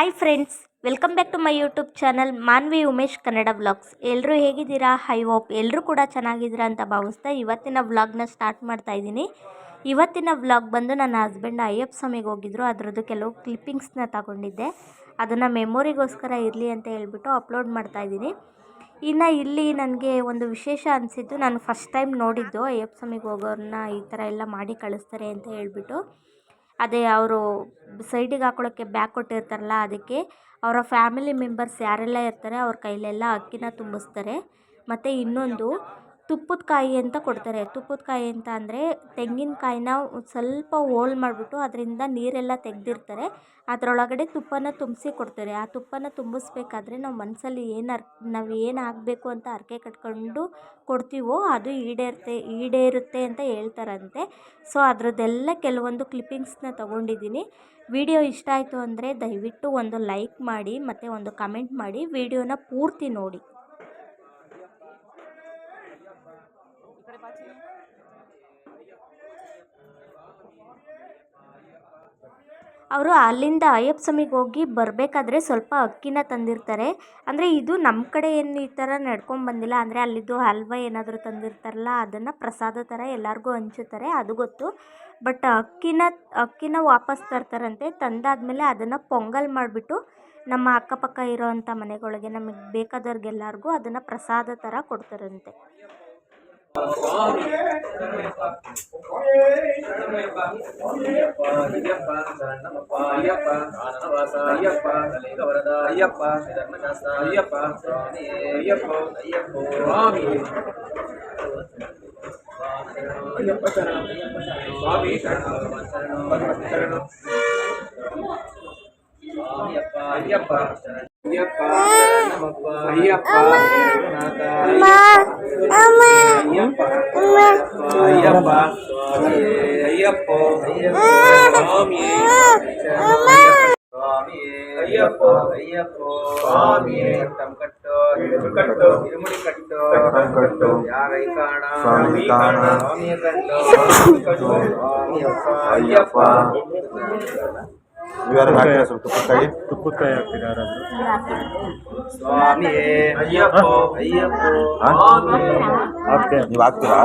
Hi friends, welcome back to my YouTube channel Manvi Umesh Kannada vlogs. ಎಲ್ಲರೂ ಹೇಗಿದ್ದೀರಾ? I hope ಎಲ್ಲರೂ ಕೂಡ ಚೆನ್ನಾಗಿದ್ದೀರಾ ಅಂತ ಭಾವಿಸ್ತಾ ಇವತ್ತಿನ ವ್ಲಾಗ್ನ ಸ್ಟಾರ್ಟ್ ಮಾಡ್ತಾ ಇದ್ದೀನಿ. ಇವತ್ತಿನ ವ್ಲಾಗ್ ಬಂದು ನನ್ನ ಹಸ್ಬೆಂಡ್ ಅಯ್ಯಪ್ಪ ಸ್ವಾಮಿಗೆ ಹೋಗಿದ್ರು, ಅದರದ್ದು ಕೆಲವು ಕ್ಲಿಪ್ಪಿಂಗ್ಸ್ನ ತಗೊಂಡಿದ್ದೆ. ಅದನ್ನು ಮೆಮೊರಿಗೋಸ್ಕರ ಇರಲಿ ಅಂತ ಹೇಳ್ಬಿಟ್ಟು ಅಪ್ಲೋಡ್ ಮಾಡ್ತಾ ಇದ್ದೀನಿ. ಇನ್ನು ಇಲ್ಲಿ ನನಗೆ ಒಂದು ವಿಶೇಷ ಅನಿಸಿದ್ದು, ನಾನು ಫಸ್ಟ್ ಟೈಮ್ ನೋಡಿದ್ದು ಅಯ್ಯಪ್ಪ ಸ್ವಾಮಿಗೆ ಹೋಗೋರನ್ನ ಈ ಥರ ಎಲ್ಲ ಮಾಡಿ ಕಳಿಸ್ತಾರೆ ಅಂತ ಹೇಳ್ಬಿಟ್ಟು. ಅದೇ ಅವರು ಸೈಡಿಗೆ ಹಾಕೊಳ್ಳೋಕ್ಕೆ ಬ್ಯಾಗ್ ಕೊಟ್ಟಿರ್ತಾರಲ್ಲ, ಅದಕ್ಕೆ ಅವರ ಫ್ಯಾಮಿಲಿ ಮೆಂಬರ್ಸ್ ಯಾರೆಲ್ಲ ಇರ್ತಾರೆ ಅವ್ರ ಕೈಲೆಲ್ಲ ಅಕ್ಕಿನ ತುಂಬಿಸ್ತಾರೆ. ಮತ್ತು ಇನ್ನೊಂದು ತುಪ್ಪದ ಕಾಯಿ ಅಂತ ಕೊಡ್ತಾರೆ. ತುಪ್ಪದ ಕಾಯಿ ಅಂತ ಅಂದರೆ ತೆಂಗಿನಕಾಯಿನ ಸ್ವಲ್ಪ ಹೋಳು ಮಾಡಿಬಿಟ್ಟು ಅದರಿಂದ ನೀರೆಲ್ಲ ತೆಗೆದಿರ್ತಾರೆ, ಅದರೊಳಗಡೆ ತುಪ್ಪನ ತುಂಬಿಸಿ ಕೊಡ್ತಾರೆ. ಆ ತುಪ್ಪನ ತುಂಬಿಸ್ಬೇಕಾದ್ರೆ ನಾವು ಮನಸ್ಸಲ್ಲಿ ನಾವು ಏನು ಆಗಬೇಕು ಅಂತ ಹರಕೆ ಕಟ್ಕೊಂಡು ಕೊಡ್ತೀವೋ ಅದು ಈಡೇರುತ್ತೆ ಅಂತ ಹೇಳ್ತಾರಂತೆ. ಸೊ ಅದರದ್ದೆಲ್ಲ ಕೆಲವೊಂದು ಕ್ಲಿಪ್ಪಿಂಗ್ಸ್ನ ತೊಗೊಂಡಿದ್ದೀನಿ. ವಿಡಿಯೋ ಇಷ್ಟ ಆಯಿತು ಅಂದರೆ ದಯವಿಟ್ಟು ಒಂದು ಲೈಕ್ ಮಾಡಿ ಮತ್ತು ಒಂದು ಕಮೆಂಟ್ ಮಾಡಿ, ವಿಡಿಯೋನ ಪೂರ್ತಿ ನೋಡಿ. ಅವರು ಅಲ್ಲಿಂದ ಅಯ್ಯಪ್ಪ ಸ್ವಾಮಿಗೆ ಹೋಗಿ ಬರಬೇಕಾದ್ರೆ ಸ್ವಲ್ಪ ಅಕ್ಕಿನ ತಂದಿರ್ತಾರೆ. ಅಂದರೆ ಇದು ನಮ್ಮ ಕಡೆ ಏನು ಈ ಥರ ನಡ್ಕೊಂಡು ಬಂದಿಲ್ಲ. ಅಂದರೆ ಅಲ್ಲಿದ್ದು ಹಲ್ವಾ ಏನಾದರೂ ತಂದಿರ್ತಾರಲ್ಲ, ಅದನ್ನು ಪ್ರಸಾದ ಥರ ಎಲ್ಲರಿಗೂ ಹಂಚುತ್ತಾರೆ, ಅದು ಗೊತ್ತು. ಬಟ್ ಅಕ್ಕಿನ ವಾಪಸ್ ತರ್ತಾರಂತೆ. ತಂದಾದಮೇಲೆ ಅದನ್ನು ಪೊಂಗಲ್ ಮಾಡಿಬಿಟ್ಟು ನಮ್ಮ ಅಕ್ಕಪಕ್ಕ ಇರೋವಂಥ ಮನೆಗಳಿಗೆ ನಮಗೆ ಬೇಕಾದವ್ರಿಗೆಲ್ಲರಿಗೂ ಅದನ್ನು ಪ್ರಸಾದ ಥರ ಕೊಡ್ತಾರಂತೆ. ತುಪ್ಪಕಾಯಿ ಹಾಕ್ತಿದ್ದಾರೆ ಸ್ವಾಮಿಯೇ ಅಯ್ಯಪ್ಪ ಅಯ್ಯಪ್ಪ ನೀವು ಹಾಕ್ತೀರಾ?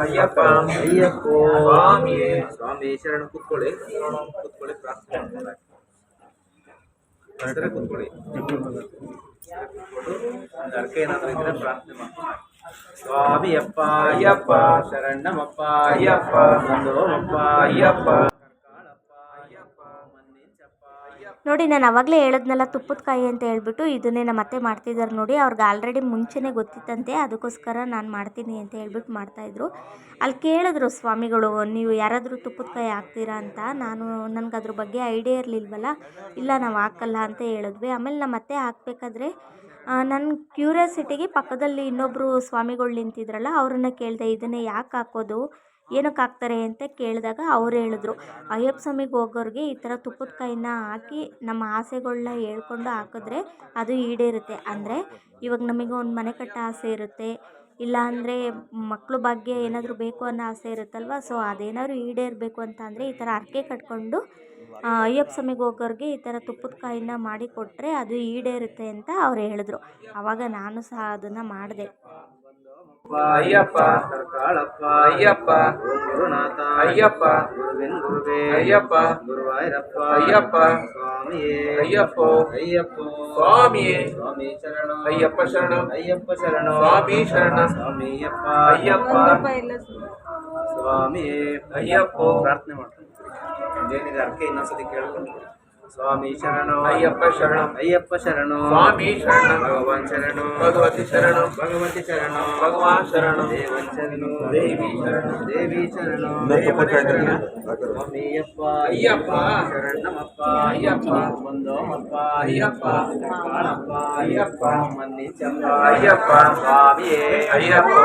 ಅಯ್ಯಪ್ಪ ಅಯ್ಯಪ್ಪ ಸ್ವಾಮಿಯೇ ಸ್ವಾಮಿ ಶರಣ. ಕೂತ್ಕೊಳ್ಳಿ ಪ್ರಾರ್ಥನೆ ಕೂತ್ಕೊಳ್ಳಿ. ಅರ್ಕೆ ಏನಾದರೂ ಇದ್ರೆ ಪ್ರಾರ್ಥನೆ ಮಾಡಿ. ಸ್ವಾಮಿಯಪ್ಪ ಅಯ್ಯಪ್ಪ ಶರಣಮ್ಮಪ್ಪ ಅಯ್ಯಪ್ಪ ನಂದೋಮಪ್ಪ ಅಯ್ಯಪ್ಪ. ನೋಡಿ, ನಾನು ಆವಾಗಲೇ ಹೇಳಿದ್ನಲ್ಲ ತುಪ್ಪದ ಕಾಯಿ ಅಂತ ಹೇಳ್ಬಿಟ್ಟು, ಇದನ್ನೇ ನಮ್ಮ ಅತ್ತೆ ಮಾಡ್ತಿದ್ದಾರೆ ನೋಡಿ. ಅವ್ರಿಗೆ ಆಲ್ರೆಡಿ ಮುಂಚೆನೇ ಗೊತ್ತಿತ್ತಂತೆ, ಅದಕ್ಕೋಸ್ಕರ ನಾನು ಮಾಡ್ತೀನಿ ಅಂತ ಹೇಳ್ಬಿಟ್ಟು ಮಾಡ್ತಾಯಿದ್ರು. ಅಲ್ಲಿ ಕೇಳಿದ್ರು ಸ್ವಾಮಿಗಳು, ನೀವು ಯಾರಾದರೂ ತುಪ್ಪದ ಕಾಯಿ ಹಾಕ್ತೀರಾ ಅಂತ. ನನಗೆ ಅದ್ರ ಬಗ್ಗೆ ಐಡಿಯಾ ಇರಲಿಲ್ವಲ್ಲ. ಇಲ್ಲ, ನಾವು ಹಾಕಲ್ಲ ಅಂತ ಹೇಳಿದ್ವಿ. ಆಮೇಲೆ ನಮ್ಮ ಅತ್ತೆ ಹಾಕಬೇಕಾದ್ರೆ ನನ್ನ ಕ್ಯೂರಿಯಾಸಿಟಿಗೆ ಪಕ್ಕದಲ್ಲಿ ಇನ್ನೊಬ್ಬರು ಸ್ವಾಮಿಗಳು ನಿಂತಿದ್ರಲ್ಲ, ಅವ್ರನ್ನ ಕೇಳಿದೆ, ಇದನ್ನೇ ಯಾಕೆ ಹಾಕೋದು, ಏನಕ್ಕೆ ಹಾಕ್ತಾರೆ ಅಂತ ಕೇಳಿದಾಗ ಅವ್ರು ಹೇಳಿದ್ರು, ಅಯ್ಯಪ್ಪ ಸ್ವಾಮಿಗೆ ಹೋಗೋರಿಗೆ ಈ ಥರ ತುಪ್ಪದ ಕಾಯಿನ ಹಾಕಿ ನಮ್ಮ ಆಸೆಗಳನ್ನ ಹೇಳ್ಕೊಂಡು ಹಾಕಿದ್ರೆ ಅದು ಈಡೇರುತ್ತೆ. ಅಂದರೆ ಇವಾಗ ನಮಗೆ ಒಂದು ಮನೆ ಕಟ್ಟೋ ಆಸೆ ಇರುತ್ತೆ, ಇಲ್ಲ ಅಂದರೆ ಮಕ್ಕಳು ಭಾಗ್ಯ ಏನಾದರೂ ಬೇಕು ಅನ್ನೋ ಆಸೆ ಇರುತ್ತಲ್ವ. ಸೊ ಅದೇನಾದ್ರು ಈಡೇರಬೇಕು ಅಂತ ಅಂದರೆ ಈ ಥರ ಹರಕೆ ಕಟ್ಕೊಂಡು ಅಯ್ಯಪ್ಪ ಸ್ವಾಮಿಗೆ ಹೋಗೋರಿಗೆ ಈ ಥರ ತುಪ್ಪದ ಕಾಯಿನ ಮಾಡಿ ಕೊಟ್ಟರೆ ಅದು ಈಡೇರುತ್ತೆ ಅಂತ ಅವ್ರು ಹೇಳಿದ್ರು. ಆವಾಗ ನಾನು ಸಹ ಅದನ್ನು ಮಾಡಿದೆ. ಅಯ್ಯಪ್ಪ ಕಾಳಪ್ಪ ಅಯ್ಯಪ್ಪ ಗುರುನಾಥ ಅಯ್ಯಪ್ಪ ಗುರುವಿನ್ ಗುರುವೇ ಅಯ್ಯಪ್ಪ ಗುರುವಾಯೂರಪ್ಪ ಅಯ್ಯಪ್ಪ ಸ್ವಾಮಿಯೇ ಅಯ್ಯಪ್ಪ ಅಯ್ಯಪ್ಪ ಸ್ವಾಮಿಯೇ ಸ್ವಾಮಿ ಶರಣ ಅಯ್ಯಪ್ಪ ಶರಣ ಅಯ್ಯಪ್ಪ ಶರಣ ಸ್ವಾಮಿ ಶರಣ ಸ್ವಾಮಿಯಪ್ಪ ಅಯ್ಯಪ್ಪ ಸ್ವಾಮಿಯೇ ಅಯ್ಯಪ್ಪ. ಪ್ರಾರ್ಥನೆ ಮಾಡ್ತೀನಿ, ಏನಿದೆ ಅರ್ಕೆ ಇನ್ನೊಂದ್ಸತಿ ಕೇಳ್ಕೊಂಡು. ಸ್ವಾಮಿ ಶರಣ ಅಯ್ಯಪ್ಪ ಶರಣ ಅಯ್ಯಪ್ಪ ಶರಣ ಸ್ವಾಮಿ ಶರಣ ಭಗವಾನ್ ಶರಣ ಭಗವತಿ ಶರಣ ಭಗವತಿ ಶರಣ ಭಗವಾನ್ ಶರಣ ದೇವನ್ ಶರಣ ದೇವಿ ಶರಣ ದೇವಿ ಶರಣ ಸ್ವಾಮಿಯಪ್ಪ ಅಯ್ಯಪ್ಪ ಶರಣಮಪ್ಪ ಅಯ್ಯಪ್ಪ ಬಂದೋಮಪ್ಪ ಅಯ್ಯಪ್ಪ ಕಾಳಪ್ಪ ಅಯ್ಯಪ್ಪ ಮನ್ನಿಚಪ್ಪ ಅಯ್ಯಪ್ಪ ಸ್ವಾಮಿಯೇ ಅಯ್ಯಪ್ಪ.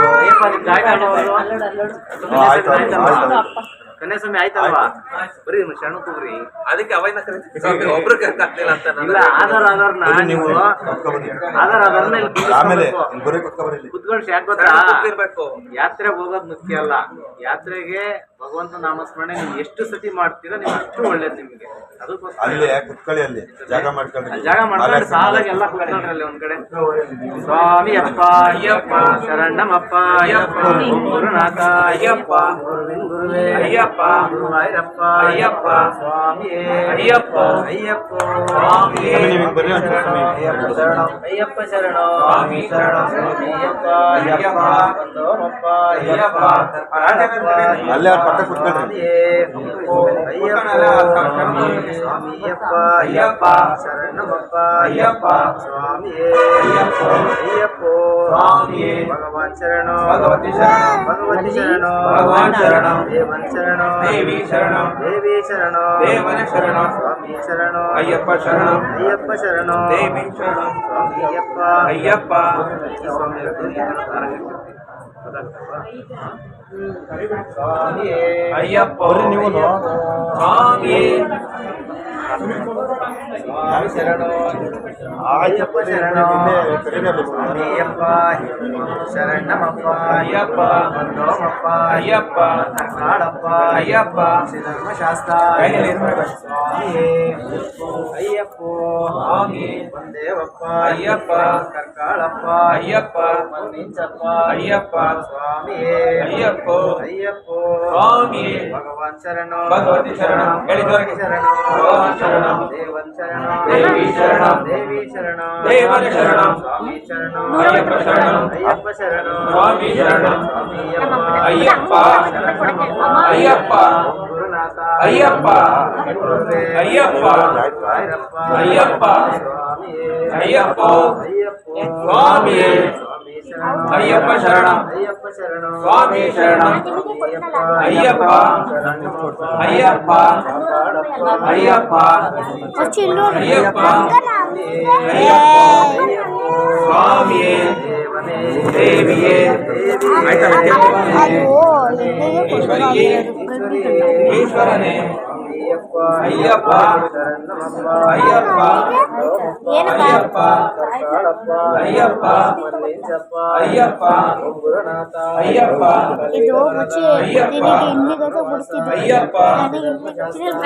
ಕನ್ಯಾಸ್ವಾಮಿ ಆಯ್ತಲ್ವಾ ಬರೀ ಶರಣ ಕೂಗ್ರಿ ಅದಕ್ಕೆ ಅವಾಯ್ನ ಕರೀತೀವಿ ಒಬ್ರು ಕರ್ಕಾಗ್ತಿಲ್ಲ ಅಂತ ಇಲ್ಲ ಆಧಾರ್ನ ನೀವು ಆಧಾರ್ನ ಆಮೇಲೆ ಕುತ್ಕೊಂಡು ಯಾಕೆ ಗೊತ್ತಾ ಇರ್ಬೇಕು. ಯಾತ್ರೆಗೆ ಹೋಗೋದು ಮುಖ್ಯ ಅಲ್ಲ, ಯಾತ್ರೆಗೆ ಭಗವಂತ ನಾಮಸ್ಮರಣೆ ನೀವು ಎಷ್ಟು ಸತಿ ಮಾಡ್ತೀರಾ ನೀವು ಅಷ್ಟು ಒಳ್ಳೇದು ನಿಮಗೆ. ಅದಕ್ಕೋಸ್ಕರ ಅಲ್ಲಿ ಕುತ್ಕೊಳ್ಳಿ, ಅಲ್ಲಿ ಜಾಗ ಮಾಡ್ಕೊಳ್ಳಿ. ಜಾಗ ಮಾಡ್ಕೊಂಡು ಸಾಲಾಗಿ ಎಲ್ಲ ಕುತ್ಕೊಂಡ್ರಿ ಅಲ್ಲಿ ಒಂದ್ ಕಡೆ. ಸ್ವಾಮಿ ಅಪ್ಪ ಅಯ್ಯಪ್ಪ ಶರಣಮಪ್ಪ ಅಯ್ಯಪ್ಪ ಗುರುನಾಥ ಅಯ್ಯಪ್ಪ ಗುರುವಿನ ಗುರುವೇ ಅಯ್ಯಪ್ಪ ಗುರುವಾಯೂರಪ್ಪ ಅಯ್ಯಪ್ಪ ಸ್ವಾಮಿಯೇ ಅಯ್ಯಪ್ಪ ಅಯ್ಯಪ್ಪ ಸ್ವಾಮಿಯೇ ನೀವು ಬರ್ರಿ ಒಂದ್ ಸ್ವಲ್ಪ ನೀವು. ಅಯ್ಯಪ್ಪ ಶರಣ ಸ್ವಾಮಿ ಶರಣ ಅಯ್ಯಪ್ಪ ಅಯ್ಯಪ್ಪ ಬಂದೋಮಪ್ಪ ಅಯ್ಯಪ್ಪ ಅಲ್ಲೇ ಅವ್ರ ಪಕ್ಕ ಕುತ್ಕೊಳ್ರಿ. ಸ್ವಾಮಿಯಪ್ಪ ಅಯ್ಯಪ್ಪ ಶರಣಮಪ್ಪ ಅಯ್ಯಪ್ಪ ಸ್ವಾಮಿಯೇ ಅಯ್ಯಪ್ಪ ಅಯ್ಯಪ್ಪ ಸ್ವಾಮಿಯೇ ಭಗವಾನ್ ಶರಣ ಭಗವತಿ ಶರಣ ಭಗವತಿ ಶರಣ ಭಗವಾನ್ ಶರಣ ದೇವನ್ ಶರಣ ದೇವಿ ಶರಣ ದೇವಿ ಶರಣ ದೇವನ ಶರಣ ಸ್ವಾಮಿ ಶರಣ ಅಯ್ಯಪ್ಪ ಶರಣ ಅಯ್ಯಪ್ಪ ಶರಣ ದೇವಿ ಶರಣ ಸ್ವಾಮಿಯಪ್ಪ ಅಯ್ಯಪ್ಪ ಈ ಸ್ವಾಮಿ ಸ್ವಾಮಿಯೇ ಅಯ್ಯಪ್ಪ ಬರ್ರಿ ನೀವು. ಸ್ವಾಮಿಯೇ ಸ್ವಾಮಿ ಶರಣ ಆಯ್ತಪ್ಪ ಶರಣ ಕರೀರಿ. ಸ್ವಾಮಿಯಪ್ಪ ಶರಣಮಪ್ಪ ಅಯ್ಯಪ್ಪ ಬಂದೋಮಪ್ಪ ಅಯ್ಯಪ್ಪ ಕರ್ನಾಡಪ್ಪ ಅಯ್ಯಪ್ಪ ಧರ್ಮಶಾಸ್ತ್ರ ಕೈಯಲ್ಲಿ ಇರ್ಬೇಕು. ಸ್ವಾಮಿಯೇ ಅಯ್ಯಪ್ಪ ಸ್ವಾಮಿ ಬಂದೇವಪ್ಪ ಅಯ್ಯಪ್ಪ ಕರ್ಕಾಳಪ್ಪ ಅಯ್ಯಪ್ಪ ಮನ್ನಿಂಚಪ್ಪ ಅಯ್ಯಪ್ಪ ಸ್ವಾಮಿಯೇ ಅಯ್ಯಪ್ಪ ಅಯ್ಯಪ್ಪ ಸ್ವಾಮಿಯೇ ಭಗವಾನ್ ಶರಣ ಭಗವತಿ ಶರಣ ಹೇಳಿದವರಿಗೆ ಶರಣ ಭಗವಾನ್ ಶರಣ ದೇವನ್ ಶರಣ ದೇವಿ ಶರಣ ದೇವಿ ಶರಣ ದೇವನ ಶರಣ ಸ್ವಾಮಿ ಶರಣ ಅಯ್ಯಪ್ಪ ಶರಣ ಅಯ್ಯಪ್ಪ ಶರಣ ಸ್ವಾಮಿ ಶರಣ ಸ್ವಾಮಿಯಪ್ಪ ಅಯ್ಯಪ್ಪ ಅಯ್ಯಪ್ಪ ಗುರುನಾಥ ಅಯ್ಯಪ್ಪ ಗುರುವೇ ಅಯ್ಯಪ್ಪ ವಾಯುರಪ್ಪ ಅಯ್ಯಪ್ಪ ಸ್ವಾಮಿಯೇ ಅಯ್ಯಪ್ಪ ಅಯ್ಯಪ್ಪ ಸ್ವಾಮಿಯೇ ಸ್ವಾಮಿ ಶರಣ ಅಯ್ಯಪ್ಪ ಶರಣ ಅಯ್ಯಪ್ಪ ಶರಣ ಸ್ವಾಮಿ ಶರಣ ಅಯ್ಯಪ್ಪ ಅಯ್ಯಪ್ಪ ಅಯ್ಯಪ್ಪ ಅಯ್ಯಪ್ಪ ಸ್ವಾಮಿಯೇ ದೇವಿಯೇ ಈಶ್ವರಿಯೇ ಈಶ್ವರನೇ ಅಯ್ಯಪ್ಪ ಅಯ್ಯಪ್ಪ ಅಯ್ಯಪ್ಪ ಅಯ್ಯಪ್ಪ ಅಯ್ಯಪ್ಪ ಗುರುನಾಥ ಅಯ್ಯಪ್ಪ ಇದು ಮುಚ್ಚಿ ಅಯ್ಯಪ್ಪ ಇಂಡಿಗತ ಬಿಡಿಸ್ತಿದ್ದು ಅಯ್ಯಪ್ಪ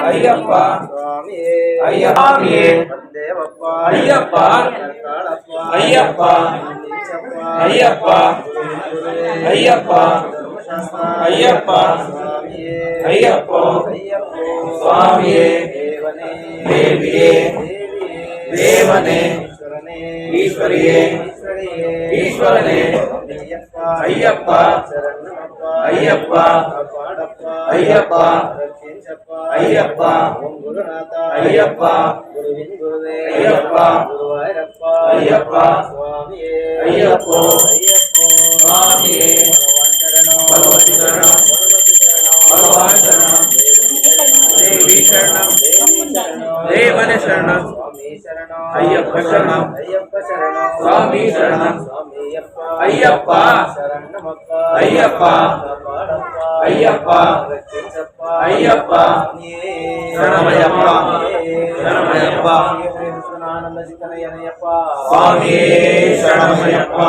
ಅಯ್ಯಪ್ಪ ಸ್ವಾಮಿಯೇ ಅಯ್ಯಪ್ಪಾಮಿಯೇ ದೇವಪ್ಪ ಅಯ್ಯಪ್ಪ ಅಯ್ಯಪ್ಪ ಅಯ್ಯಪ್ಪ ಅಯ್ಯಪ್ಪ ಅಯ್ಯಪ್ಪ ಅಯ್ಯಪ್ಪ ಸ್ವಾಮಿಯೇ ದೇವಿಯೇ ದೇವನೇ ಈಶ್ವರಿಯೇ ಈಶ್ವರನೇ ಅಯ್ಯಪ್ಪ ಅಯ್ಯಪ್ಪ ಅಯ್ಯಪ್ಪ ಅಯ್ಯಪ್ಪ ಅಯ್ಯಪ್ಪ ಅಯ್ಯಪ್ಪ ಅಯ್ಯಪ್ಪ ಅಯ್ಯಪ್ಪ ಸ್ವಾಮಿಯೇ ಭಗವತಿ ಶರಣ ಭಗವಾನ್ ಶರಣ ದೇವಿ ಶರಣ ದೇವನ ಶರಣ ಅಯ್ಯಪ್ಪ ಶರಣ ಸ್ವಾಮಿ ಶರಣ ಅಯ್ಯಪ್ಪ ಅಯ್ಯಪ್ಪ ಅಯ್ಯಪ್ಪ ಅಯ್ಯಪ್ಪ ಶರಣಮಯ್ಯಪ್ಪ ಶರಣಮಯ್ಯಪ್ಪ ಸ್ವಾಮಿಯೇ ಶರಣಮಯ್ಯಪ್ಪ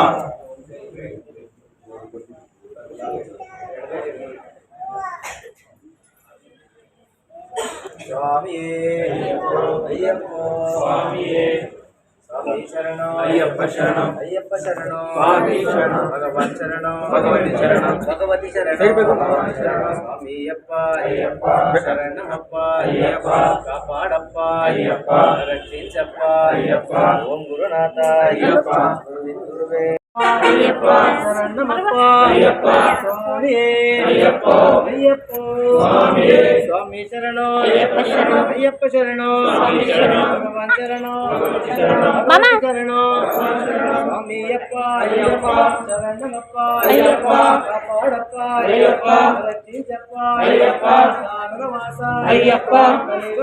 ಸ್ವಾಮಿಯೇ ಅಯ್ಯಪ್ಪ ಸ್ವಾಮಿಯೇ ಸ್ವಾಮಿ ಶರಣ ಅಯ್ಯಪ್ಪ ಶರಣ ಅಯ್ಯಪ್ಪ ಶರಣ ಸ್ವಾಮಿ ಶರಣ ಭಗವಾನ್ ಶರಣ ಭಗವತಿ ಶರಣ ಭಗವತಿ ಶರಣ ಭಗವಾನ್ ಶರಣ ಸ್ವಾಮಿಯಪ್ಪ ಅಯ್ಯಪ್ಪ ಶರಣಮಪ್ಪ ಅಯ್ಯಪ್ಪ ಕಾಪಾಡಪ್ಪ ಅಯ್ಯಪ್ಪ ರಕ್ಷಿಸಪ್ಪ ಅಯ್ಯಪ್ಪ ಓಂ ಗುರುನಾಥ ಅಯ್ಯಪ್ಪ ಗುರುವೇ ಅಯ್ಯಪ್ಪ ಶರಣಮಪ್ಪ ಅಯ್ಯಪ್ಪ ಸ್ವಾಮಿಯೇ ಅಯ್ಯಪ್ಪ ಅಯ್ಯಪ್ಪ ಸ್ವಾಮಿಯೇ ಸ್ವಾಮಿ ಶರಣ ಅಯ್ಯಪ್ಪ ಶರಣ ಅಯ್ಯಪ್ಪ ಶರಣ ಸ್ವಾಮಿ ಶರಣ ಭಗವಾನ್ ಶರಣ ಭಗವತಿ ಶರಣ ಭಗವತಿ ಶರಣ ಸ್ವಾಮಿಯಪ್ಪ ಅಯ್ಯಪ್ಪ ಶರಣಮಪ್ಪ ಅಯ್ಯಪ್ಪ ಕಾಪಾಡಪ್ಪ ಅಯ್ಯಪ್ಪ ರಕ್ಷಿಸಪ್ಪ ಅಯ್ಯಪ್ಪ ಸಾಗರವಾಸ ಅಯ್ಯಪ್ಪ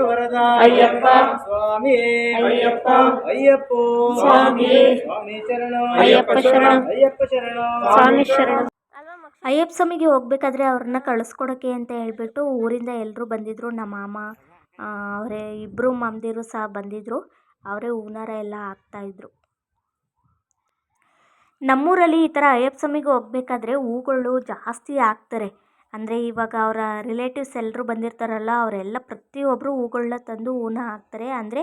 ವರದ ಅಯ್ಯಪ್ಪ ಸ್ವಾಮಿಯೇ ಅಯ್ಯಪ್ಪ ಅಯ್ಯಪ್ಪ ಸ್ವಾಮಿಯೇ ಸ್ವಾಮಿ ಶರಣ ಅಯ್ಯಪ್ಪ ಶರಣ ಅಯ್ಯಪ್ಪ ಶರಣ ಸ್ವಾಮಿ ಶರಣ ಅಯ್ಯಪ್ಪ ಸ್ವಾಮಿಗೆ ಹೋಗ್ಬೇಕಾದ್ರೆ ಅವ್ರನ್ನ ಕಳಿಸ್ಕೊಡೋಕ್ಕೆ ಅಂತ ಹೇಳ್ಬಿಟ್ಟು ಊರಿಂದ ಎಲ್ಲರೂ ಬಂದಿದ್ದರು. ನಮ್ಮ ಮಾಮ ಅವರೇ ಇಬ್ಬರು ಮಾಮದಿರು ಸಹ ಬಂದಿದ್ದರು. ಅವರೇ ಹೂನಾರ ಎಲ್ಲ ಹಾಕ್ತಾಯಿದ್ರು. ನಮ್ಮೂರಲ್ಲಿ ಈ ಥರ ಅಯ್ಯಪ್ಪ ಸ್ವಾಮಿಗೆ ಹೋಗ್ಬೇಕಾದ್ರೆ ಹೂಗಳು ಜಾಸ್ತಿ ಹಾಕ್ತಾರೆ. ಅಂದರೆ ಇವಾಗ ಅವರ ರಿಲೇಟಿವ್ಸ್ ಎಲ್ಲರೂ ಬಂದಿರ್ತಾರಲ್ಲ, ಅವರೆಲ್ಲ ಪ್ರತಿಯೊಬ್ಬರು ಹೂಗಳನ್ನ ತಂದು ಹೂನ ಹಾಕ್ತಾರೆ. ಅಂದರೆ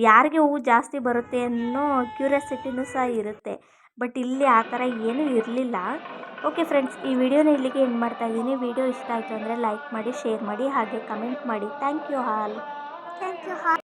ಯಾರಿಗೆ ಹೂವು ಜಾಸ್ತಿ ಬರುತ್ತೆ ಅನ್ನೋ ಕ್ಯೂರಿಯಾಸಿಟಿನೂ ಸಹ ಇರುತ್ತೆ. ಬಟ್ ಇಲ್ಲಿ ಆ ಥರ ಏನೂ ಇರಲಿಲ್ಲ. ಓಕೆ ಫ್ರೆಂಡ್ಸ್, ಈ ವಿಡಿಯೋನ ಇಲ್ಲಿಗೆ ಎಂಡ್ ಮಾಡ್ತಾಯಿದ್ದೀನಿ. ವಿಡಿಯೋ ಇಷ್ಟ ಆಯಿತು ಅಂದರೆ ಲೈಕ್ ಮಾಡಿ, ಶೇರ್ ಮಾಡಿ, ಹಾಗೆ ಕಮೆಂಟ್ ಮಾಡಿ. Thank you all.